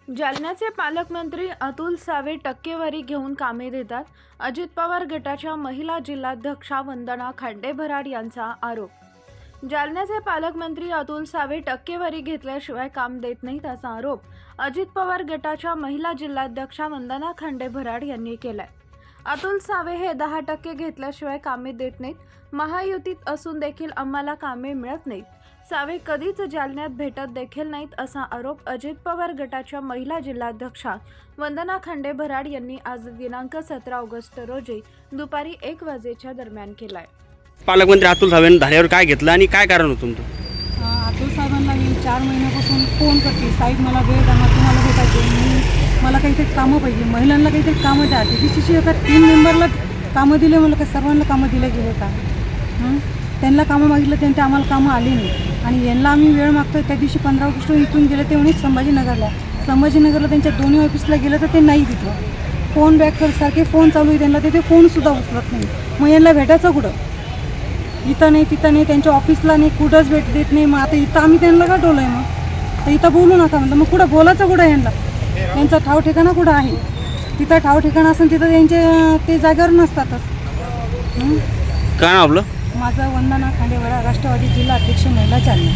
जालन्याचे पालकमंत्री अतुल सावे टक्केवारी घेऊन कामे देतात. अजित पवार गटाच्या महिला जिल्हाध्यक्षा वंदना खांडेभराड यांचा आरोप. जालन्याचे पालकमंत्री अतुल सावे टक्केवारी घेतल्याशिवाय काम देत नाहीत असा आरोप अजित पवार गटाच्या महिला जिल्हाध्यक्षा वंदना खांडेभराड यांनी केलाय. अतुल सावे हे 10% घेतल्याशिवाय कामे देत नाहीत. महायुतीत असून देखील आम्हाला कामे मिळत नाहीत. सावे कधीच जालन्यात भेटत देखील नाहीत असा आरोप अजित पवार गटाच्या महिला जिल्हाध्यक्षा वंदना खांडेभराड यांनी आज दिनांक 17 ऑगस्ट रोजी दुपारी 1 वाजेच्या दरम्यान केलाय. पालकमंत्री अतुल सावेंनी धाऱ्यावर काय घेतलं आणि काय कारण होतं तुमचं? अतुल साहेबांना मी 4 महिन्यापासून फोन करते, साहेब मला वेळ द्या, तुम्हाला भेटायचे, मला काहीतरी कामं पाहिजे, महिलांना काहीतरी कामं द्या. DCC एका 3 मेंबरला कामं दिले, मला काय सर्वांना कामं दिले गेले का? त्यांना कामं मागितलं, त्यांचे आम्हाला कामं आली नाही. आणि यांना आम्ही वेळ मागतो. त्या दिवशी 15 ऑगस्ट इथून गेले ते म्हणे संभाजीनगरला त्यांच्या दोन्ही ऑफिसला गेलं तर ते नाही तिथं. फोन बॅक कर सारखे फोन चालू आहे त्यांना, ते फोनसुद्धा उचलत नाही. मग यांना भेटायचं कुठं? इथं नाही तिथं नाही, त्यांच्या ऑफिसला नाही, कुठंच भेट देत नाही. मग आता इथं आम्ही त्यांना का टोलय? मग तर इथं बोलू नका म्हणलं. मग कुठं बोलायचं कुठं यांना? यांचा ठाव ठिकाणा कुठं आहे? तिथं ठाव ठिकाणा असेल तिथं त्यांचे ते जागेवर नसतातच. काय नाव आपलं? माझं वंदना खांडेभराड, राष्ट्रवादी जिल्हा अध्यक्ष महिला जालना.